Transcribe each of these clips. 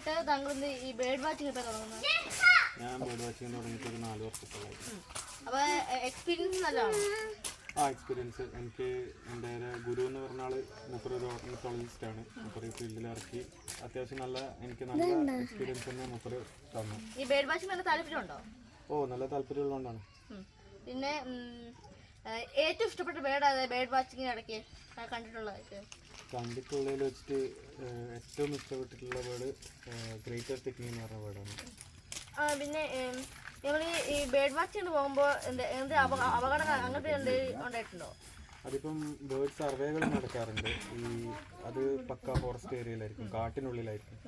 വർഷമായിട്ട് താങ്കൾ ഈ ബേർഡ് വാച്ചിങ് തുടങ്ങുന്നത്? ഞാൻ ബേർഡ് വാച്ചിങ് തുടങ്ങിയിട്ട് ഒരു 4 വർഷത്തോളമായി. അപ്പോൾ എക്സ്പീരിയൻസ് നല്ലതാണ്? എക്സ്പീരിയൻസ് എനിക്ക് എൻ്റെ ഗുരു എന്ന് പറഞ്ഞ ആൾ മൂപ്പര് ഓർണിത്തോളജിസ്റ്റാണ്. മൂപ്പര് ഫീൽഡിൽ ഇറക്കി അത്യാവശ്യം എനിക്ക് നല്ല എക്സ്പീരിയൻസ് തന്നെ മൂപ്പര് തന്നു. ഈ ബേർഡ് വാച്ചിങ് നല്ല താല്പര്യമുണ്ടോ? നല്ല താല്പര്യമുള്ളതുകൊണ്ടാണ്. പിന്നെ ഏറ്റവും ഇഷ്ടപ്പെട്ട ബേർഡ് വാച്ചിങ്ങിന് ഇടയ്ക്ക് കണ്ടിട്ടുള്ളതിൽ വെച്ചിട്ട് ഏറ്റവും ഇഷ്ടപ്പെട്ടിട്ടുള്ള ബേർഡ് ഗ്രേറ്റർ തിക്കിനി എന്ന് പറഞ്ഞ ബേർഡാണ്. പിന്നെ നമ്മൾ ഈ ബേർഡ് വാച്ചിങ്ങിന് പോകുമ്പോൾ എന്ത് അപകടങ്ങൾ അങ്ങനത്തെ എന്തെങ്കിലും ഉണ്ടായിട്ടുണ്ടോ? അതിപ്പം ബേർഡ് സർവേകൾ നടക്കാറുണ്ട്. അത് പക്ക ഫോറസ്റ്റ് ഏരിയയിലായിരിക്കും, കാട്ടിനുള്ളിലായിരിക്കും.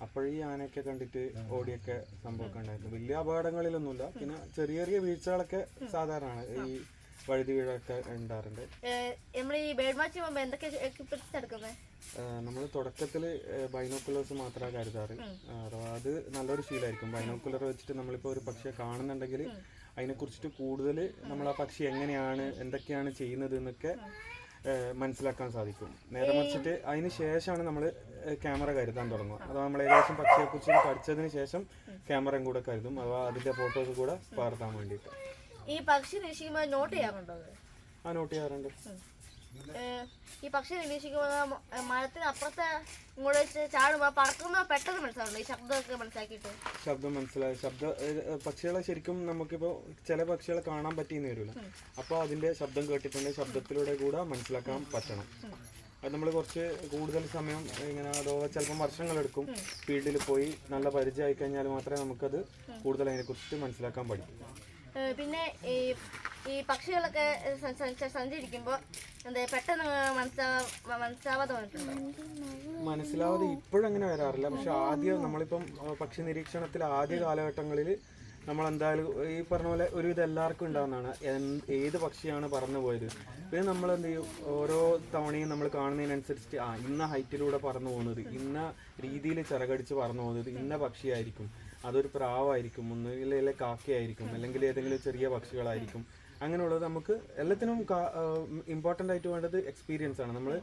അപ്പോഴീ ആനയൊക്കെ കണ്ടിട്ട് ഓടിയൊക്കെ സംഭവമൊക്കെ ഉണ്ടായിരുന്നു. വലിയ അപകടങ്ങളിലൊന്നുമില്ല. പിന്നെ ചെറിയ ചെറിയ വീഴ്ചകളൊക്കെ സാധാരണമാണ്. ഈ വഴുതി വീഴൊക്കെ ഉണ്ടാറുണ്ട്. നമ്മൾ ഈ ബേർഡ് വാച്ചിങ് പോകുമ്പോൾ എന്തൊക്കെ എക്യുപ്മെന്റ്സ് എടുക്കുന്നത്? നമ്മൾ തുടക്കത്തിൽ ബൈനോക്കുലേഴ്സ് മാത്രമാണ് കരുതാറ്. അഥവാ അത് നല്ലൊരു ശീലമായിരിക്കും. ബൈനോക്കുലർ വെച്ചിട്ട് നമ്മളിപ്പോൾ ഒരു പക്ഷിയെ കാണുന്നുണ്ടെങ്കിൽ അതിനെക്കുറിച്ചിട്ട് കൂടുതൽ നമ്മൾ ആ പക്ഷി എങ്ങനെയാണ് എന്തൊക്കെയാണ് ചെയ്യുന്നത് എന്നൊക്കെ മനസ്സിലാക്കാൻ സാധിക്കും. നേരെ മറിച്ചിട്ട് അതിന് ശേഷമാണ് നമ്മൾ ക്യാമറ കരുതാൻ തുടങ്ങുക. അഥവാ നമ്മൾ ഏകദേശം പക്ഷിയെക്കുറിച്ച് പഠിച്ചതിന് ശേഷം ക്യാമറയും കൂടെ കരുതും. അഥവാ അതിൻ്റെ ഫോട്ടോസ് കൂടെ പകർത്താൻ വേണ്ടിയിട്ട്. ഈ പക്ഷി നിരീക്ഷിക്കുമ്പോൾ നോട്ട് ചെയ്യാറുണ്ടോ? നോട്ട് ചെയ്യാറുണ്ട്. ഈ പക്ഷി നിരീക്ഷിക്കുമ്പോൾ മരത്തിന് അപ്പുറത്തെ ഇങ്ങോട്ട് ചാടുമ്പോൾ പറക്കുമ്പോൾ പെട്ടെന്ന് മനസ്സിലാവുന്നു ഈ ശബ്ദമൊക്കെ മനസ്സിലാക്കിയിട്ട്? ശബ്ദം മനസ്സിലായി. പക്ഷികളെ ശരിക്കും നമുക്കിപ്പോൾ ചില പക്ഷികളെ കാണാൻ പറ്റിയെന്ന് വരില്ല. അപ്പോൾ അതിൻ്റെ ശബ്ദം കേട്ടിട്ടുണ്ടെങ്കിൽ ശബ്ദത്തിലൂടെ കൂടെ മനസ്സിലാക്കാൻ പറ്റണം. അത് നമ്മൾ കുറച്ച് കൂടുതൽ സമയം ഇങ്ങനെ അഥവാ ചിലപ്പം വർഷങ്ങളെടുക്കും. ഫീൽഡിൽ പോയി നല്ല പരിചയമായി കഴിഞ്ഞാൽ മാത്രമേ നമുക്കത് കൂടുതൽ അതിനെക്കുറിച്ച് മനസ്സിലാക്കാൻ പഠിക്കൂ. പിന്നെ ഈ പക്ഷികളൊക്കെ സഞ്ചരിക്കുമ്പോൾ പെട്ടെന്ന് മനസ്സിലാവാതെ വന്നിട്ടുണ്ടോ? മനസ്സിലാവാതെ ഇപ്പോഴങ്ങനെ വരാറില്ല. പക്ഷെ ആദ്യം നമ്മളിപ്പം പക്ഷി നിരീക്ഷണത്തിൽ ആദ്യ കാലഘട്ടങ്ങളിൽ നമ്മൾ എന്തായാലും ഈ പറഞ്ഞ പോലെ ഒരുവിധം എല്ലാവർക്കും ഉണ്ടാകുന്നതാണ് ഏത് പക്ഷിയാണ് പറന്നു പോയത്. പിന്നെ നമ്മൾ എന്ത് ചെയ്യും, ഓരോ തവണയും നമ്മൾ കാണുന്നതിനനുസരിച്ച് ഇന്ന ഹൈറ്റിലൂടെ പറന്നു പോകുന്നത്, ഇന്ന രീതിയിൽ ചിറകടിച്ച് പറന്നു പോകുന്നത് ഇന്ന പക്ഷിയായിരിക്കും, അതൊരു പ്രാവായിരിക്കും, ഒന്നുകിൽ കാക്കയായിരിക്കും, അല്ലെങ്കിൽ ഏതെങ്കിലും ചെറിയ പക്ഷികളായിരിക്കും. അങ്ങനെയുള്ളത് നമുക്ക് എല്ലാത്തിനും ഇമ്പോർട്ടൻ്റ് ആയിട്ട് വേണ്ടത് എക്സ്പീരിയൻസ് ആണ്. നമ്മൾ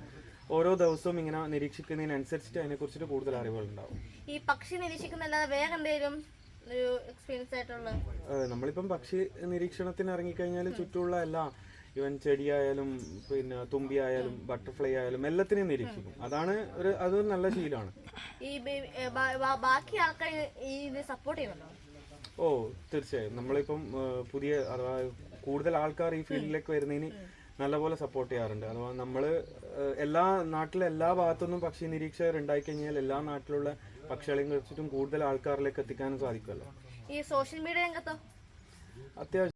ഓരോ ദിവസവും ഇങ്ങനെ നിരീക്ഷിക്കുന്നതിനനുസരിച്ചിട്ട് അതിനെക്കുറിച്ചിട്ട് കൂടുതൽ അറിവുകളുണ്ടാവും. ഈ പക്ഷി നിരീക്ഷിക്കുന്നല്ലാതെ വേറെ എന്തെങ്കിലും എക്സ്പീരിയൻസ് ആയിട്ടുള്ള? നമ്മളിപ്പം പക്ഷി നിരീക്ഷണത്തിന് ഇറങ്ങിക്കഴിഞ്ഞാൽ ചുറ്റുമുള്ള എല്ലാ ഇവൻ ചെടിയായാലും പിന്നെ തുമ്പിയായാലും ബട്ടർഫ്ലൈ ആയാലും എല്ലാത്തിനെയും നിരീക്ഷിക്കും. അതൊരു നല്ല ശീലമാണ്. ഈ ബാക്കി ആൾക്കാർ ഇത് സപ്പോർട്ട് ചെയ്യുന്നുണ്ടോ? തീർച്ചയായും. നമ്മളിപ്പം പുതിയ അഥവാ കൂടുതൽ ആൾക്കാർ ഈ ഫീൽഡിലേക്ക് വരുന്നതിന് നല്ലപോലെ സപ്പോർട്ട് ചെയ്യാറുണ്ട്. അഥവാ നമ്മൾ നാട്ടിലെ എല്ലാ ഭാഗത്തുനിന്നും പക്ഷി നിരീക്ഷകർ ഉണ്ടായിക്കഴിഞ്ഞാൽ എല്ലാ നാട്ടിലുള്ള പക്ഷികളെയും കുറിച്ചിട്ടും കൂടുതൽ ആൾക്കാരിലേക്ക് എത്തിക്കാനും സാധിക്കുമല്ലോ. ഈ സോഷ്യൽ മീഡിയ രംഗത്തോ? അത്യാവശ്യം